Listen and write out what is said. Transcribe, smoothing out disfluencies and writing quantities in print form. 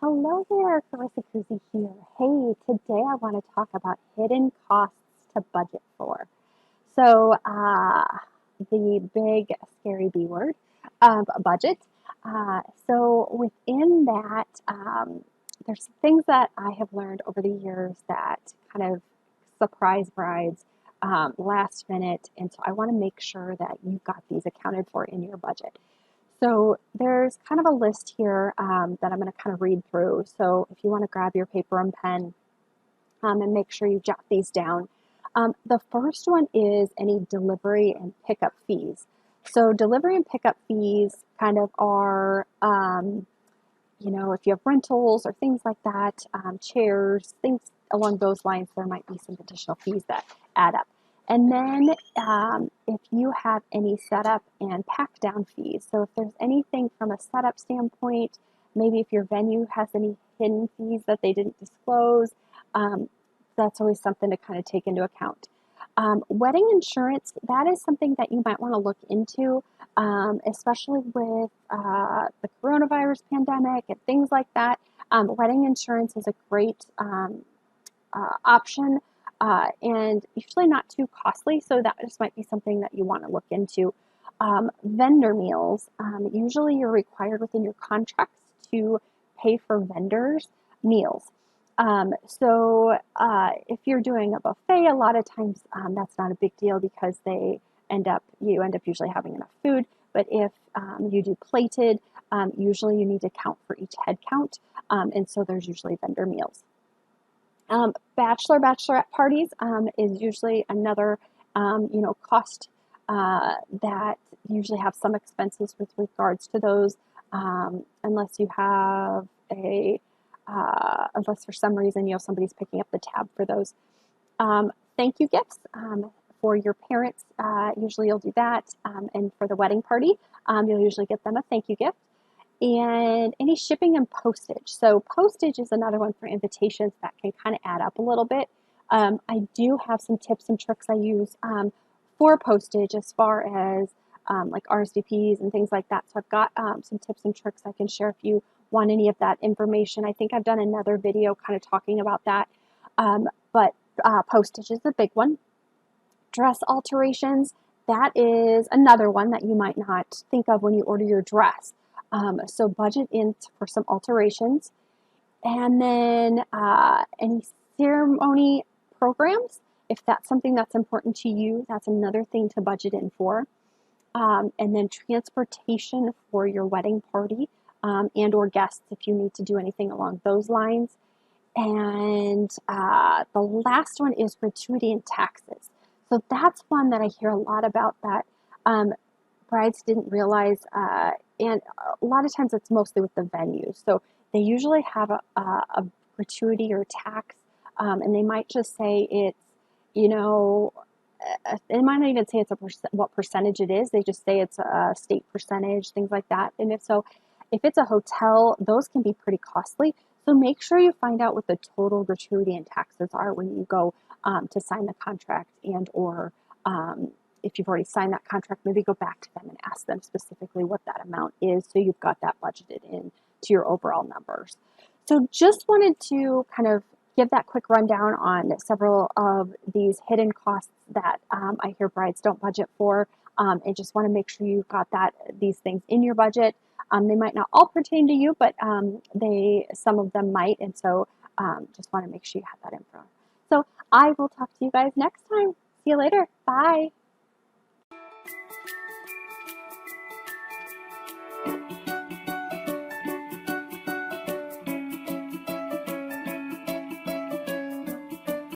Hello there, Carissa Cruzy here. Hey, today I want to talk about hidden costs to budget for. So, the big scary B word, budget. So, within that, there's some things that I have learned over the years that kind of surprise brides last minute. And so, I want to make sure that you've got these accounted for in your budget. So there's kind of a list here that I'm going to kind of read through. So if you want to grab your paper and pen and make sure you jot these down. The first one is any delivery and pickup fees. So delivery and pickup fees kind of are, if you have rentals or things like that, chairs, things along those lines, there might be some additional fees that add up. And then if you have any setup and pack down fees, so if there's anything from a setup standpoint, maybe if your venue has any hidden fees that they didn't disclose, um, that's always something to kind of take into account. Wedding insurance, that is something that you might want to look into, especially with the coronavirus pandemic and things like that. Wedding insurance is a great option and usually not too costly, so that just might be something that you want to look into. Vendor meals, usually you're required within your contracts to pay for vendors' meals. If you're doing a buffet, a lot of times that's not a big deal because you end up usually having enough food. But if you do plated, usually you need to count for each head count, and so there's usually vendor meals. Bachelorette parties is usually another, cost that usually have some expenses with regards to those, unless you have unless for some reason, somebody's picking up the tab for those. Thank you gifts for your parents. Usually you'll do that. And for the wedding party, you'll usually get them a thank you gift. And any shipping and postage. So postage is another one for invitations that can kind of add up a little bit. I do have some tips and tricks I use for postage as far as like RSVPs and things like that. So I've got some tips and tricks I can share if you want any of that information. I think I've done another video kind of talking about that. But postage is a big one. Dress alterations, that is another one that you might not think of when you order your dress. So budget in for some alterations. And then any ceremony programs, if that's something that's important to you, that's another thing to budget in for. And then transportation for your wedding party and or guests if you need to do anything along those lines. And the last one is gratuity and taxes. So that's one that I hear a lot about that brides didn't realize, and a lot of times it's mostly with the venues. So they usually have a gratuity or tax, and they might just say it's, they might not even say it's what percentage it is. They just say it's a state percentage, things like that. And if it's a hotel, those can be pretty costly. So make sure you find out what the total gratuity and taxes are when you go to sign the contract, and or if you've already signed that contract, maybe go back to them and ask them specifically what that amount is so you've got that budgeted in to your overall numbers. So just wanted to kind of give that quick rundown on several of these hidden costs that I hear brides don't budget for, and just want to make sure you've got these things in your budget. They might not all pertain to you, but some of them might, and so just want to make sure you have that info. So I will talk to you guys next time. See you later. Bye.